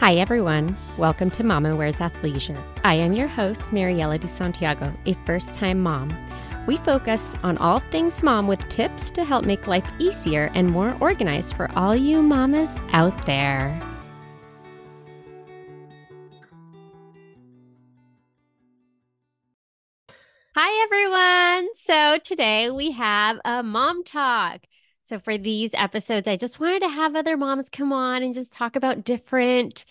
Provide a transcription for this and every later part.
Hi, everyone. Welcome to Mama Wears Athleisure. I am your host, Mariela de Santiago, a first-time mom. We focus on all things mom with tips to help make life easier and more organized for all you mamas out there. Hi, everyone. So today we have a mom talk. So for these episodes, I just wanted to have other moms come on and just talk about different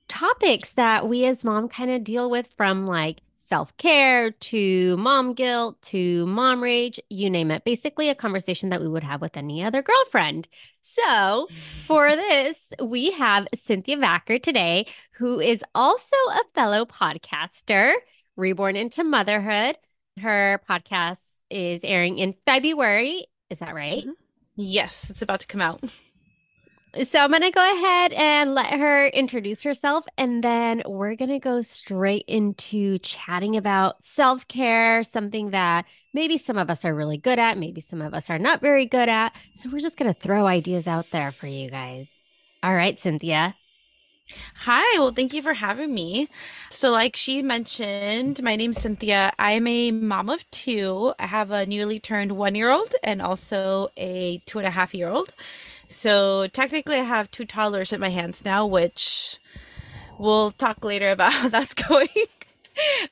topics that we as mom kind of deal with, from like self-care to mom guilt to mom rage, you name it. Basically a conversation that we would have with any other girlfriend. So for this, we have Cynthia Vacker today, who is also a fellow podcaster, Reborn Into Motherhood. Her podcast is airing in February. Is that right? Mhm. Yes, it's about to come out. So I'm going to go ahead and let her introduce herself, and then we're going to go straight into chatting about self-care, something that maybe some of us are really good at, maybe some of us are not very good at. So we're just going to throw ideas out there for you guys. All right, Cynthia. Hi, well, thank you for having me. So, like she mentioned, my name's Cynthia. I'm a mom of two. I have a newly turned 1 year old and also a 2.5 year old. So, technically, I have two toddlers in my hands now, which we'll talk later about how that's going.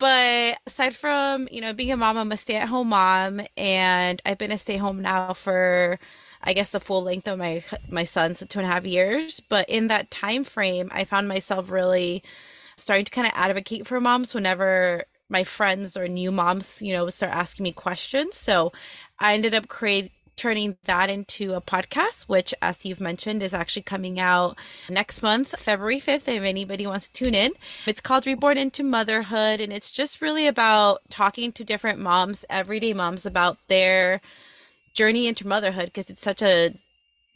But aside from, being a mom, I'm a stay-at-home mom, and I've been a stay-home now for, I guess, the full length of my son's 2.5 years. But in that time frame, I found myself really starting to kind of advocate for moms whenever my friends or new moms, start asking me questions. So I ended up turning that into a podcast, which, as you've mentioned, is actually coming out next month, February 5th, if anybody wants to tune in. It's called Reborn Into Motherhood, and it's just really about talking to different moms, everyday moms, about their journey into motherhood, because it's such a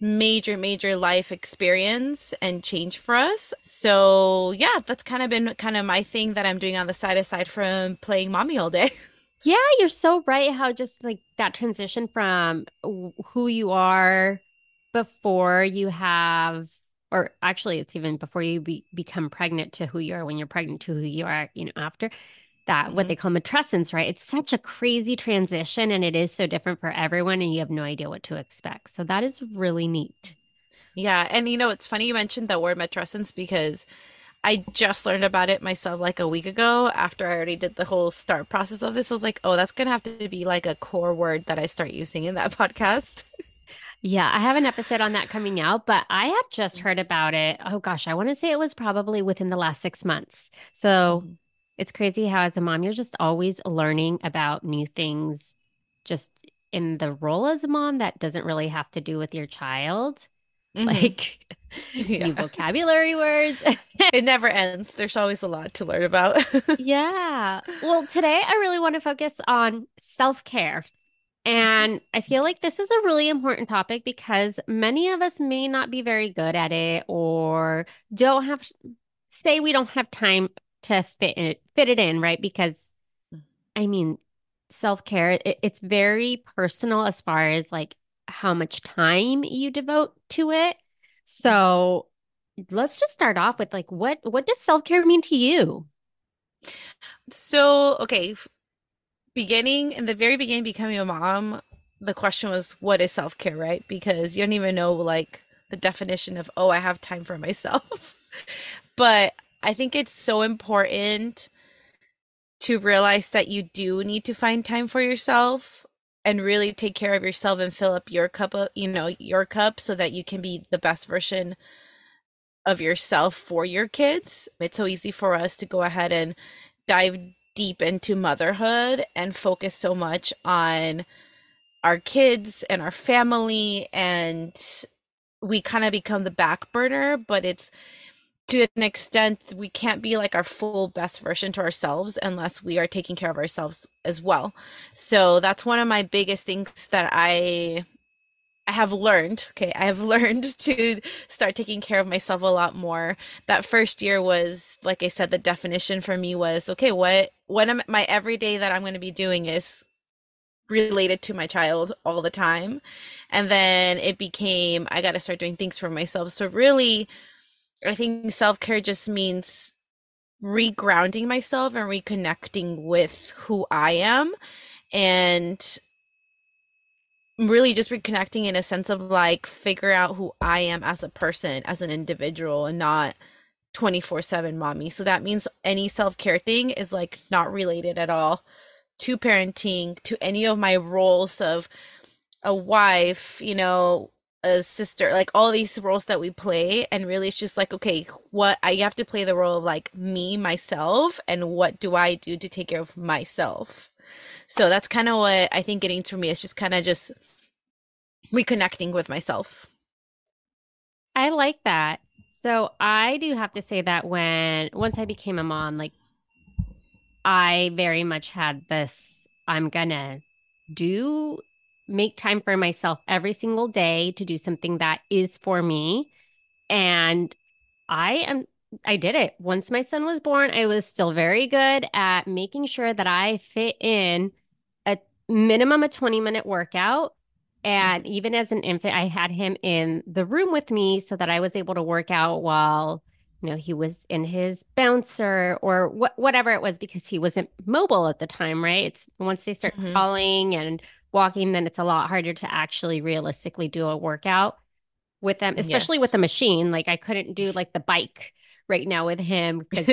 major life experience and change for us. So yeah, that's kind of been kind of my thing that I'm doing on the side, aside from playing mommy all day. Yeah, you're so right. How just like that transition from who you are before you have, or actually, it's even before you become pregnant, to who you are when you're pregnant, to who you are, after that, what hmm they call matrescence, right? It's such a crazy transition, and it is so different for everyone, and you have no idea what to expect. So that is really neat. Yeah, and it's funny you mentioned the word matrescence because I just learned about it myself like a week ago after I already did the whole start process of this. I was like, oh, that's gonna have to be like a core word that I start using in that podcast. Yeah, I have an episode on that coming out, but I had just heard about it. Oh gosh, I want to say it was probably within the last 6 months. So Mhm. it's crazy how, as a mom, you're just always learning about new things, just in the role as a mom that doesn't really have to do with your child, hmm like new Yeah. vocabulary words. It never ends. There's always a lot to learn about. Yeah. Well, today I really want to focus on self-care. Mhm. And I feel like this is a really important topic because many of us may not be very good at it, or don't have, say we don't have time to fit it in, right? Because I mean, self-care, it's very personal as far as like how much time you devote to it. Mhm. So let's just start off with like what does self-care mean to you? So, okay, beginning in the very beginning, becoming a mom, the question was, what is self-care, right? Because you don't even know like the definition of, oh, I have time for myself. But I think it's so important to realize that you do need to find time for yourself and really take care of yourself and fill up your cup of, your cup so that you can be the best version of yourself for your kids. It's so easy for us to go ahead and dive deep into motherhood and focus so much on our kids and our family, and we kind of become the back burner, but it's to an extent we can't be like our full best version to ourselves unless we are taking care of ourselves as well. So that's one of my biggest things that I have learned. Okay, I have learned to start taking care of myself a lot more. That first year was, like I said, the definition for me was, okay, what am my everyday that I'm going to be doing is related to my child all the time. And then it became, I got to start doing things for myself. So really I think self-care just means regrounding myself and reconnecting with who I am, and really just reconnecting in a sense of like figure out who I am as a person, as an individual, and not 24/7 mommy. So that means any self-care thing is like not related at all to parenting, to any of my roles of a wife, a sister, like all these roles that we play. And really, it's just like, okay, what I have to play the role of like me, myself, and what do I do to take care of myself? So that's kind of what I think getting to me is just kind of just reconnecting with myself. I like that. So I do have to say that when once I became a mom, like I very much had this, I'm gonna do make time for myself every single day to do something that is for me. And I am, I did it. Once my son was born, I was still very good at making sure that I fit in a minimum a 20-minute workout. And even as an infant, I had him in the room with me so that I was able to work out while, he was in his bouncer or whatever it was because he wasn't mobile at the time, right? It's once they start Hmm. crawling and walking, then it's a lot harder to actually realistically do a workout with them, especially with Yes. the machine. Like I couldn't do like the bike right now with him because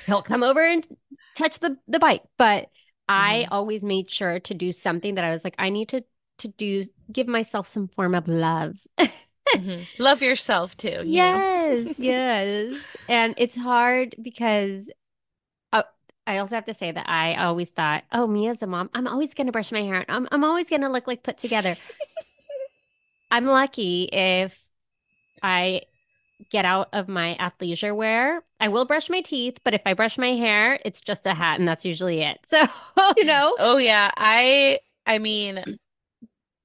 he'll come over and touch the bike. But I Hmm. always made sure to do something that I was like, I need to do give myself some form of love. Hmm. Love yourself too. Yes, yes. And it's hard because uh, I also have to say that I always thought, oh, me as a mom, I'm always going to brush my hair. I'm always going to look like put together. I'm lucky if I get out of my athleisure wear. I will brush my teeth, but if I brush my hair, it's just a hat and that's usually it. So, you know, Oh yeah, I mean,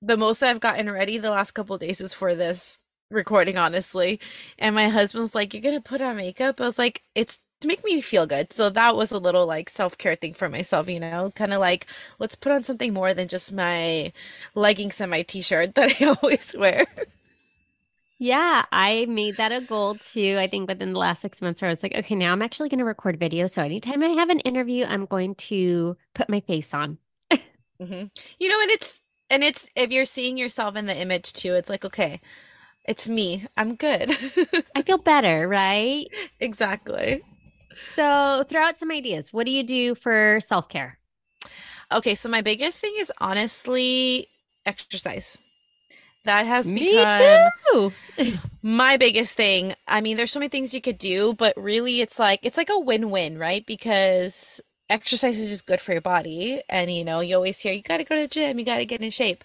the most I've gotten ready the last couple of days is for this recording, honestly. And my husband's like, "You're gonna put on makeup?" I was like, "It's to make me feel good." So that was a little like self-care thing for myself. Kind of like, let's put on something more than just my leggings and my t-shirt that I always wear. yeah, I made that a goal too. I think within the last 6 months where I was like, okay, now I'm actually going to record video. So anytime I have an interview, I'm going to put my face on. Hmm. And it's if you're seeing yourself in the image too, it's like, okay, it's me. I'm good. I feel better, right? Exactly. So throw out some ideas. What do you do for self-care? Okay, so my biggest thing is honestly exercise. That has Me become too. my biggest thing. I mean, there's so many things you could do, but really it's like a win-win, right? Because exercise is just good for your body. And you always hear you got to go to the gym, you got to get in shape.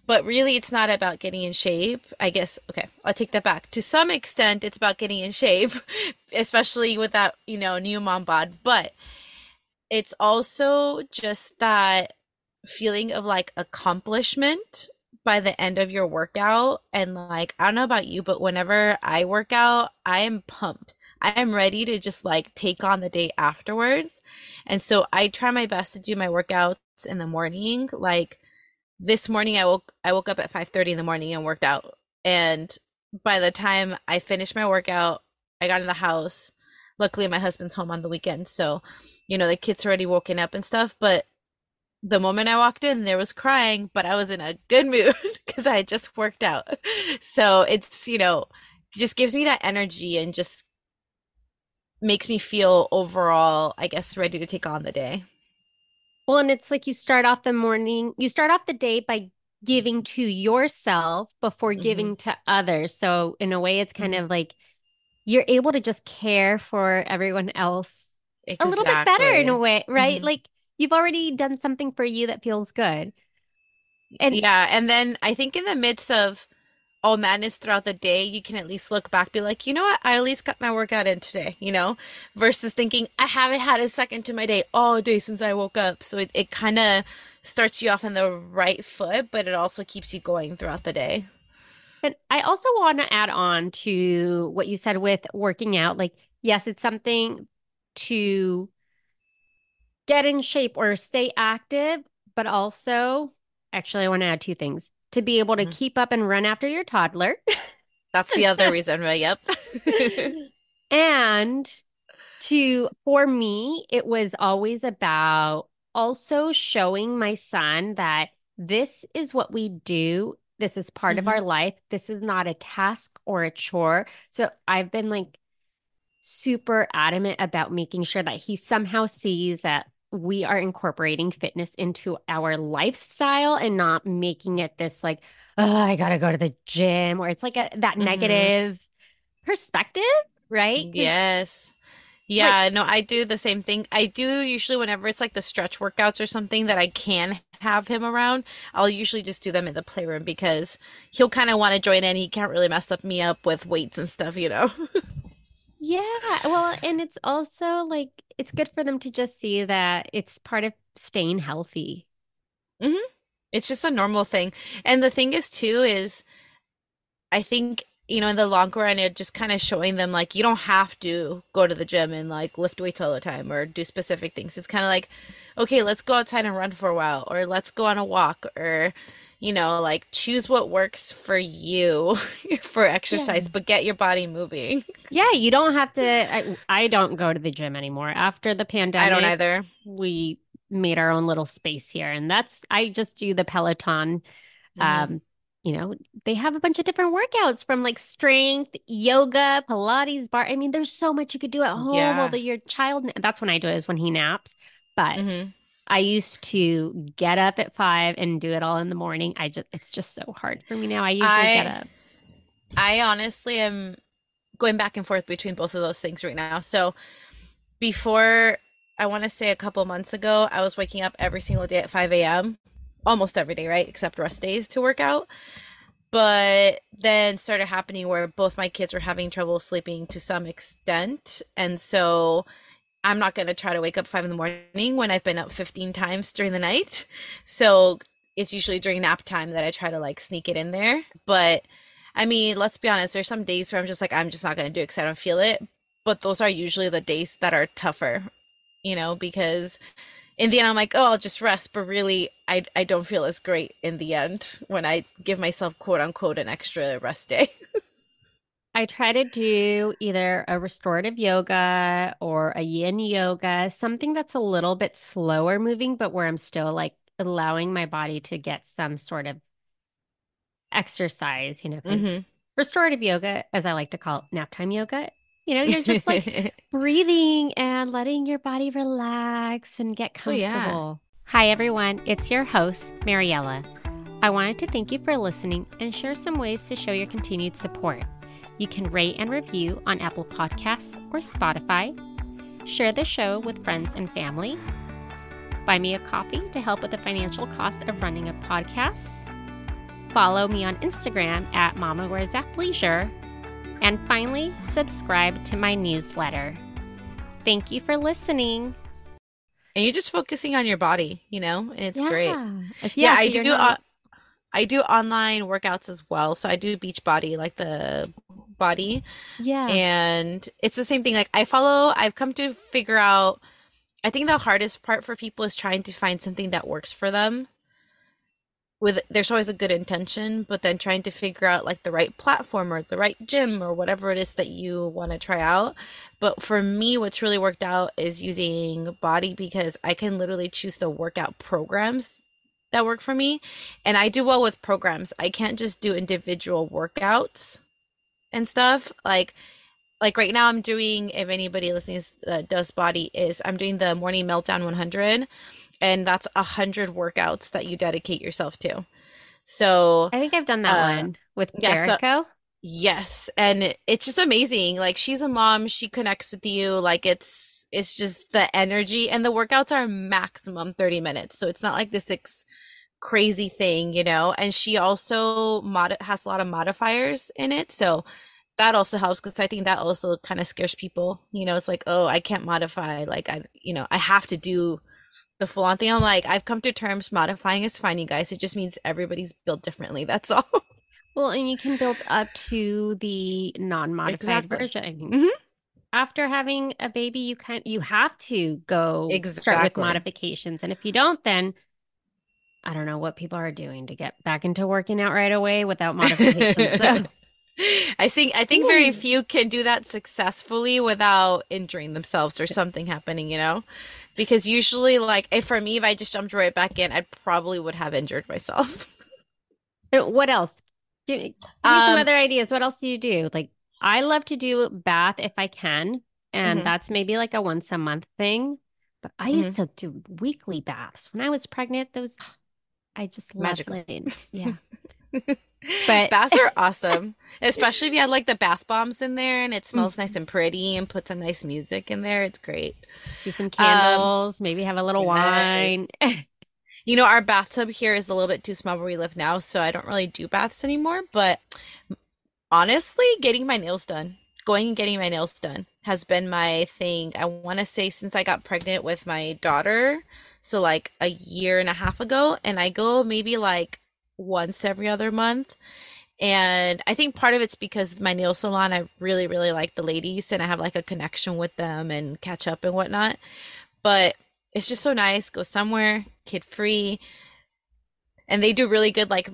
But really it's not about getting in shape. I guess, okay, I'll take that back. To some extent, it's about getting in shape, especially with that, new mom bod. But it's also just that feeling of like accomplishment by the end of your workout. And like, I don't know about you, but whenever I work out, I am pumped. I am ready to just like take on the day afterwards. And so I try my best to do my workouts in the morning. Like this morning I woke up at 5:30 in the morning and worked out. And by the time I finished my workout, I got in the house. Luckily my husband's home on the weekend, so the kids already woken up and stuff. But the moment I walked in, there was crying, but I was in a good mood because I had just worked out. So it's, just gives me that energy and just makes me feel overall, I guess, ready to take on the day. Well, and it's like you start off the day by giving to yourself before Hmm. giving to others. So, in a way, it's kind Hmm. of like you're able to just care for everyone else a little bit better in a Exactly. way, right? Hmm. Like you've already done something for you that feels good. And Yeah. And then I think in the midst of all madness throughout the day, you can at least look back, be like, you know what? I at least got my workout in today, versus thinking, I haven't had a second to my day all day since I woke up. So it kind of starts you off on the right foot, but it also keeps you going throughout the day. and I also want to add on to what you said with working out. Like, yes, it's something to get in shape or stay active, but also, actually, I want to add two things to be able to Mhm. keep up and run after your toddler. That's the other reason, right? Yep. And for me, it was always about also showing my son that this is what we do. This is part of Hmm. our life. This is not a task or a chore. So I've been like super adamant about making sure that he somehow sees that we are incorporating fitness into our lifestyle and not making it this like, oh, I gotta go to the gym, or it's like that Hmm. negative perspective, right? Because Yes. like, Yeah, no, I do the same thing. I do usually whenever it's like the stretch workouts or something that I can have him around, I'll usually just do them in the playroom because he'll kind of want to join in. He can't really mess up me up with weights and stuff. yeah, well, and it's also like it's good for them to just see that it's part of staying healthy. Hmm. It's just a normal thing. And the thing is too is I think, in the long run, it just kind of showing them like you don't have to go to the gym and like lift weights all the time or do specific things. It's kind of like, okay, let's go outside and run for a while, or let's go on a walk, or, like choose what works for you for Yeah. exercise, but get your body moving. Yeah, you don't have to. I don't go to the gym anymore. After the I don't pandemic, either. we made our own little space here, and I just do the Peloton. Hmm. Um, you know, they have a bunch of different workouts from like strength, yoga, Pilates, bar. I mean, there's so much you could do at home while Yeah. your child. That's when I do it, is when he naps. But Hmm. I used to get up at 5 and do it all in the morning. It's just so hard for me now. I usually get I up. I honestly am going back and forth between both of those things right now. So before, I want to say a couple months ago, I was waking up every single day at 5 a.m. almost every day, right? Except rest days to work out. But then started happening where both my kids were having trouble sleeping to some extent. And so I'm not going to try to wake up 5 in the morning when I've been up 15 times during the night. So it's usually during nap time that I try to like sneak it in there. But I mean, let's be honest, there's some days where I'm just like, I'm just not going to do it because I don't feel it. But those are usually the days that are tougher, because in the end I'm like, oh, I'll just rest. But really, I don't feel as great in the end when I give myself quote unquote an extra rest day. I try to do either a restorative yoga or a yin yoga, something that's a little bit slower moving, but where I'm still like allowing my body to get some sort of exercise, because Hmm. restorative yoga, as I like to call it, nap time yoga, you're just like breathing and letting your body relax and get Oh yeah. comfortable. Hi, everyone. It's your host, Mariella. I wanted to thank you for listening and share some ways to show your continued support. You can rate and review on Apple Podcasts or Spotify. Share the show with friends and family. Buy me a coffee to help with the financial costs of running a podcast. Follow me on Instagram at Mama Wears Athleisure. And finally, subscribe to my newsletter. Thank you for listening. And you're just focusing on your body, and it's great. Yeah. Yeah, Yeah, so you're not, I do online workouts as well. So I do beach body, like the body, yeah. and it's the same thing. Like I've come to figure out, I think the hardest part for people is trying to find something that works for them. There's always a good intention, but then trying to figure out like the right platform or the right gym or whatever it is that you want to try out. But for me, what's really worked out is using Body because I can literally choose the workout programs that work for me. And I do well with programs. I can't just do individual workouts and stuff. Like right now I'm doing, if anybody listening does Body, is I'm doing the morning meltdown 100, and that's 100 workouts that you dedicate yourself to. So I think I've done that uh one with yeah, so Jericho. yes, and it's just amazing. Like she's a mom, she connects with you. Like it's just the energy, and the workouts are maximum 30 minutes. So it's not like this crazy thing. And she also has a lot of modifiers in it. So that also helps because I think that also kind of scares people. It's like, oh, I can't modify. Like I have to do the full on thing. I'm like, I've come to terms modifying is fine, you guys. It just means everybody's built differently. That's all. Well, and you can build up to the non-modified Exactly. version. Hmm. After having a baby, you have to go start with Exactly. modifications. And if you don't, then I don't know what people are doing to get back into working out right away without modifications. So I think very Dang. few can do that successfully without injuring themselves or something happening, you know? Because usually like if for me if I just jumped right back in, I probably would have injured myself. What else? Give me some Um, other ideas. What else do you do? Like, I love to do bath if I can, and mhm, that's maybe like a once a month thing. But I used mhm. to do weekly baths when I was pregnant. Those I just loved Magical. laying. Yeah. But Baths are awesome, especially if you had like the bath bombs in there and it smells nice mm, and pretty and put some nice music in there. It's great. do some Um, candles, maybe have a little wine. yes. You know, our bathtub here is a little bit too small where we live now, so I don't really do baths anymore. But honestly, getting my nails done, going and getting my nails done has been my thing. I want to say since I got pregnant with my daughter, so like a year and a half ago, and I go maybe like once every other month. And I think part of it's because my nail salon, I really, really like the ladies and I have like a connection with them and catch up and whatnot. But it's just so nice. Go somewhere, kid free. And they do really good, like,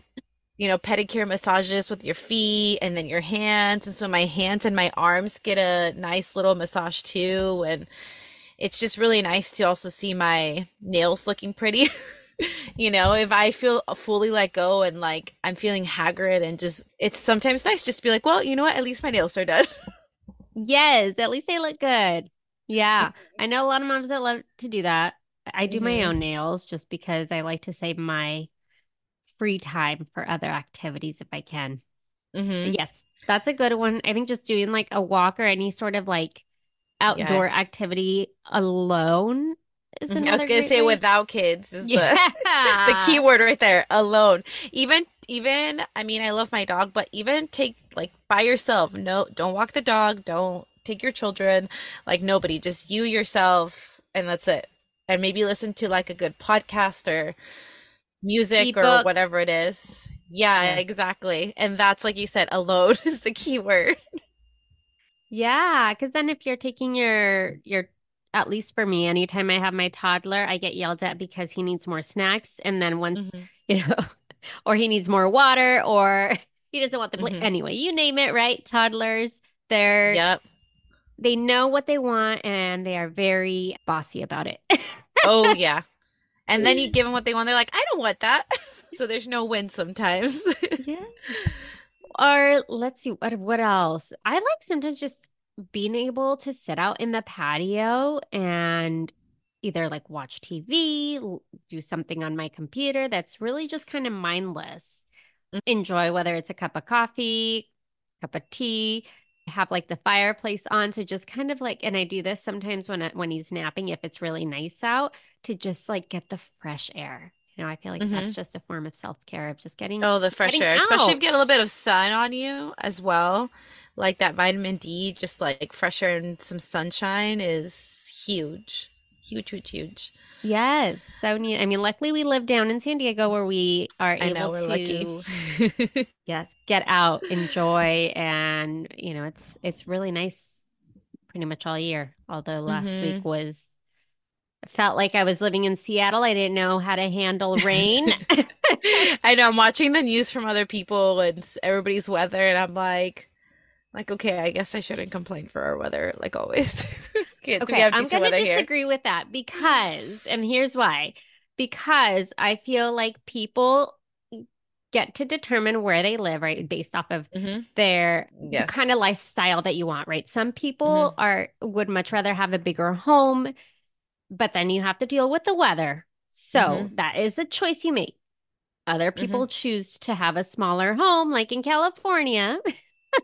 pedicure massages with your feet and then your hands. And so my hands and my arms get a nice little massage too. And it's just really nice to also see my nails looking pretty. If I feel fully let go and like I'm feeling haggard and just, it's sometimes nice just to be like, well, you know what? At least my nails are done. Yes, at least they look good. Yeah. I know a lot of moms that love to do that. I do my Hmm. own nails just because I like to save my free time for other activities if I can. But Hmm. yes, that's a good one. I think just doing like a walk or any sort of like outdoor Yes. activity alone is Mhm. I was another gonna great say way. without kids is the key Yeah. word right there. Alone. Even I mean I love my dog, but even take like by yourself. No, don't walk the dog. Don't take your children. Like nobody, just you yourself, and that's it. And maybe listen to like a good podcast or music or Ebook. whatever it is. Yeah, Yeah. exactly. And that's like you said, alone is the key word. Yeah, because then if you're taking your at least for me, anytime I have my toddler, I get yelled at because he needs more snacks. And then once, Hmm. you know, or he needs more water or he doesn't want the plate. Hmm. Anyway, you name it, right? Toddlers, they're Yep. they know what they want and they are very bossy about it. Oh yeah. And then you give them what they want. They're like, I don't want that. So there's no win sometimes. Yeah. Or let's see, what else? I like sometimes just being able to sit out in the patio and either like watch TV, do something on my computer that's really just kind of mindless. Enjoy whether it's a cup of coffee, cup of tea, have like the fireplace on. So just kind of like, and I do this sometimes when he's napping, if it's really nice out, to just like get the fresh air. I feel like that's Hmm. just a form of self-care of just getting Oh, the fresh getting air, especially if you get a little out. bit of sun on you as well. Like that vitamin D, just like fresh air and some sunshine is huge. Huge, huge, huge. Yes, so neat. I mean, luckily we live down in San Diego where we are I able know we're lucky. to, yes, get out, enjoy, and it's really nice pretty much all year. Although last week Hmm. was felt like I was living in Seattle. I didn't know how to handle rain. I know I'm watching the news from other people and everybody's weather, and I'm like, okay, I guess I shouldn't complain for our weather, like always. We Okay, have I'm decent going to weather here. disagree with that because, and here's why. Because I feel like people get to determine where they live, right, based off of Hmm. the Yes. kind of lifestyle that you want, right? Some people Hmm. are would much rather have a bigger home, but then you have to deal with the weather. So Hmm. that is a choice you make. Other Hmm. people choose to have a smaller home, like in California,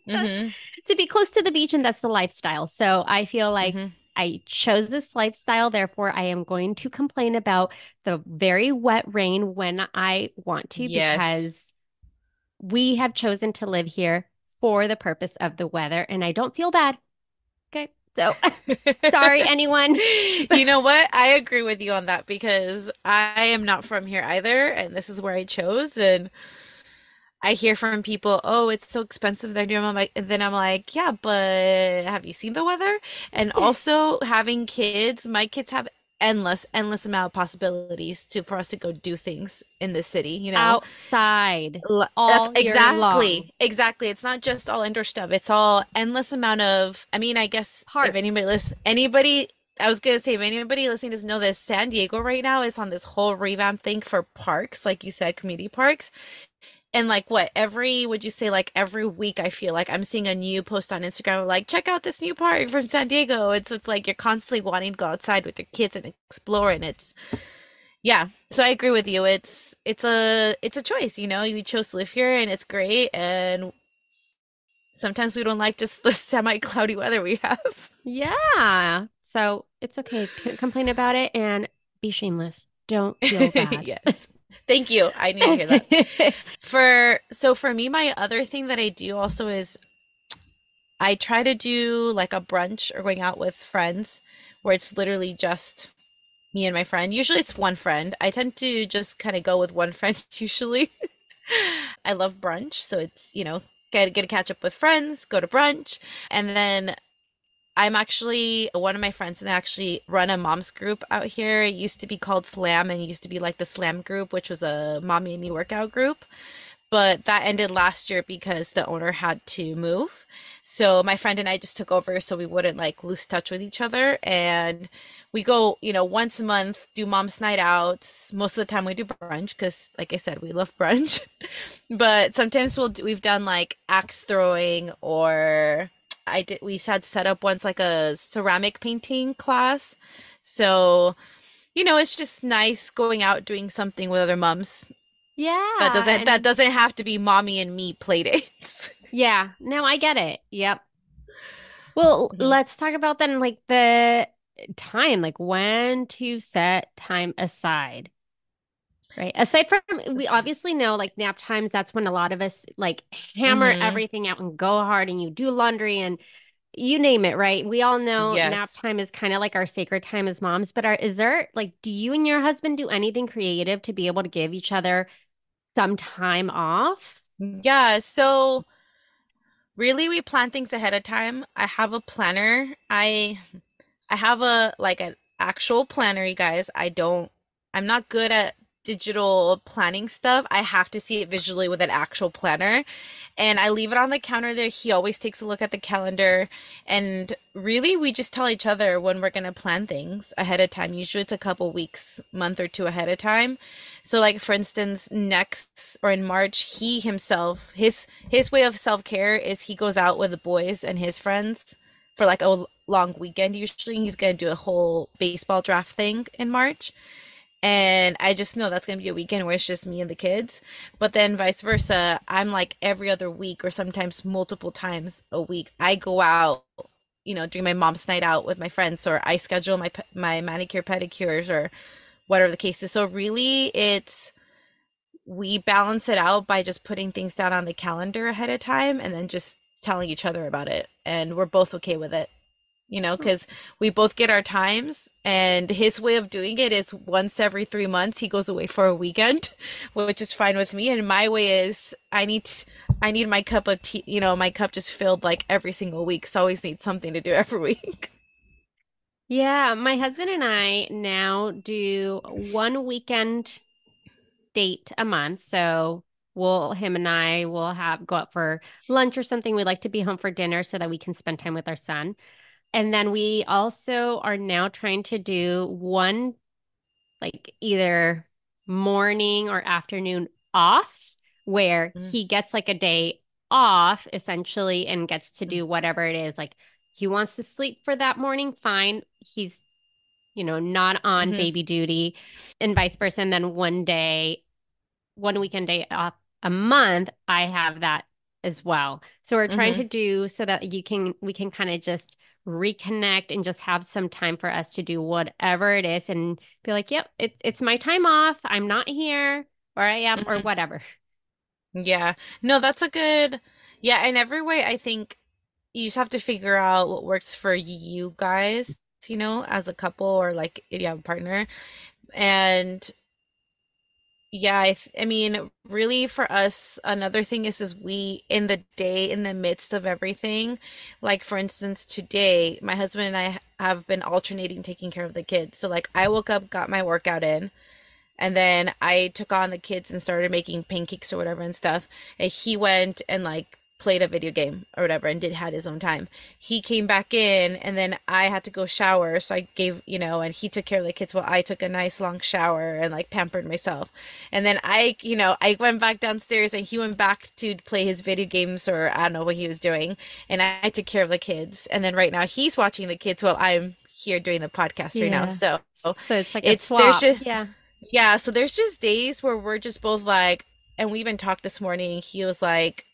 Hmm. to be close to the beach, and that's the lifestyle. So I feel like Hmm. I chose this lifestyle, therefore I am going to complain about the very wet rain when I want to Yes. because we have chosen to live here for the purpose of the weather, and I don't feel bad. Okay. So sorry, anyone. You know what? I agree with you on that because I am not from here either, and this is where I chose. And I hear from people, "Oh, it's so expensive there." And I'm like, and then I'm like, "Yeah, but have you seen the weather?" And also having kids, my kids have endless amount of possibilities to for us to go do things in the city, you know. Outside That's all year long. exactly. It's not just all indoor stuff. It's all endless amount of. I mean, I guess if Parks. anybody, I was gonna say if anybody listening doesn't know this, San Diego right now is on this whole revamp thing for parks, like you said, community parks. And like what every would you say like every week I feel like I'm seeing a new post on Instagram like check out this new park from San Diego. And so it's like you're constantly wanting to go outside with your kids and explore, and it's yeah, so I agree with you. It's a choice, you know. You chose to live here and it's great, and sometimes we don't like just the semi-cloudy weather we have. Yeah. So it's okay to complain about it and be shameless. Don't feel bad. Yes. Thank you. I need to hear that. For me, my other thing that I do also is I try to do like a brunch or going out with friends where it's literally just me and my friend. Usually it's one friend. I tend to just kind of go with one friend usually. I love brunch, so it's, you know, get to catch up with friends, go to brunch, and then I'm actually one of my friends and I actually run a mom's group out here. It used to be called Slam and it used to be like the Slam group, which was a mommy and me workout group. But that ended last year because the owner had to move. So my friend and I just took over so we wouldn't like lose touch with each other. And we go, you know, once a month, do mom's night out. Most of the time we do brunch because, like I said, we love brunch. But sometimes we've done like axe throwing, or we had set up once like a ceramic painting class. So, you know, it's just nice going out doing something with other moms Yeah. that And doesn't have to be mommy and me play dates. yeah, no, I get it. Yep. Well, Mhm. let's talk about then like the time, like when to set time aside, right? Aside from, we obviously know like nap times, that's when a lot of us like hammer Mm-hmm. everything out and go hard and you do laundry and you name it, right? We all know nap Yes. time is kind of like our sacred time as moms, but is there like, do you and your husband do anything creative to be able to give each other some time off? Yeah. So really we plan things ahead of time. I have a planner. I have a like an actual planner, you guys. I'm not good at digital planning stuff. I have to see it visually with an actual planner. And I leave it on the counter there. He always takes a look at the calendar. And really, we just tell each other when we're going to plan things ahead of time. Usually it's a couple weeks, month or two ahead of time. So like for instance, next or in March, he himself, his way of self-care is he goes out with the boys and his friends for like a long weekend. Usually he's going to do a whole baseball draft thing in March. And I just know that's going to be a weekend where it's just me and the kids. But then vice versa, I'm like every other week or sometimes multiple times a week. I go out, you know, during my mom's night out with my friends, or I schedule my manicure pedicures or whatever the case is. So really it's we balance it out by just putting things down on the calendar ahead of time and then just telling each other about it. And we're both okay with it, you know, because we both get our times. And his way of doing it is once every 3 months, he goes away for a weekend, which is fine with me. And my way is I need my cup of tea, you know, my cup just filled like every single week. So I always need something to do every week. Yeah, my husband and I now do one weekend date a month. So him and I will go out for lunch or something. We like to be home for dinner so that we can spend time with our son. And then we also are now trying to do one, like either morning or afternoon off, where he gets like a day off essentially and gets to do whatever it is. Like he wants to sleep for that morning, fine. He's, not on Mm-hmm. baby duty and vice versa. And then one weekend day off a month, I have that as well. So we're trying Mm-hmm. to do so that we can kind of just reconnect and just have some time for us to do whatever it is and be like, yep, it's my time off. I'm not here, or I am, or Mm-hmm. whatever. Yeah. No, that's a good, yeah. In every way, I think you just have to figure out what works for you guys, you know, as a couple or like if you have a partner. And Yeah, I mean, really for us, another thing is we in the day, in the midst of everything, like for instance, today, my husband and I have been alternating taking care of the kids. So like I woke up, got my workout in, and then I took on the kids and started making pancakes or whatever and stuff. And he went and like played a video game or whatever and did had his own time. He came back in and then I had to go shower. So I gave, and he took care of the kids while I took a nice long shower and like pampered myself. And then I went back downstairs and he went back to play his video games or I don't know what he was doing. And I took care of the kids. And then right now he's watching the kids while I'm here doing the podcast right now. Yeah. So So it's like a there's swap. just Yeah. yeah, so there's just days where we're just both like, and we even talked this morning. He was like,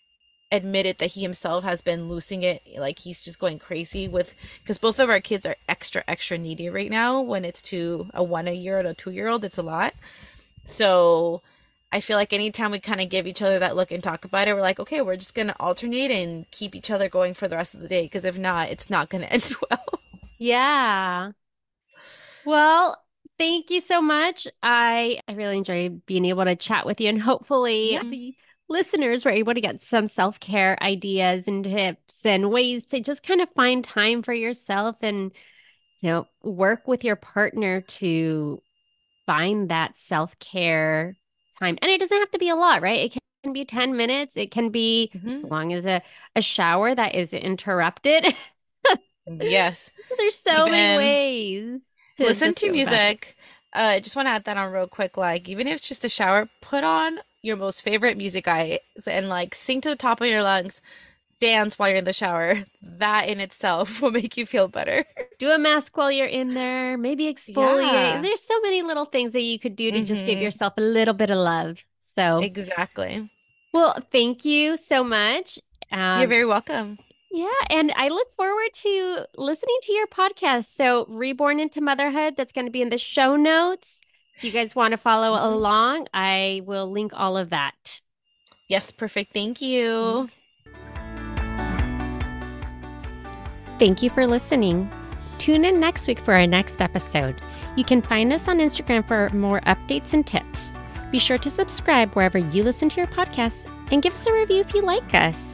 admitted that he himself has been losing it. Like he's just going crazy with, because both of our kids are extra, extra needy right now. When it's to a 1 a year and a 2 year old, it's a lot. So I feel like anytime we kind of give each other that look and talk about it, we're like, okay, we're just going to alternate and keep each other going for the rest of the day. Because if not, it's not going to end well. Yeah. Well, thank you so much. I really enjoyed being able to chat with you, and hopefully Yeah. the listeners were able to get some self-care ideas and tips and ways to just kind of find time for yourself and work with your partner to find that self-care time. And it doesn't have to be a lot, right? It can be 10 minutes. It can be as Hmm. long as a shower that isn't interrupted. Yes. There's so many Even ways to listen just to feel better. music. I just want to add that on real quick. Like, even if it's just a shower, put on your most favorite music guys and like sing to the top of your lungs, dance while you're in the shower. That in itself will make you feel better. Do a mask while you're in there, maybe exfoliate. Yeah. There's so many little things that you could do to just give Mm-hmm. yourself a little bit of love. So, Exactly. well, thank you so much. You're Um, very welcome. yeah, and I look forward to listening to your podcast. So, Reborn into Motherhood, that's going to be in the show notes. If you guys want to follow Hmm. along, I will link all of that. Yes, perfect. Thank you. Thank you for listening. Tune in next week for our next episode. You can find us on Instagram for more updates and tips. Be sure to subscribe wherever you listen to your podcasts and give us a review if you like us.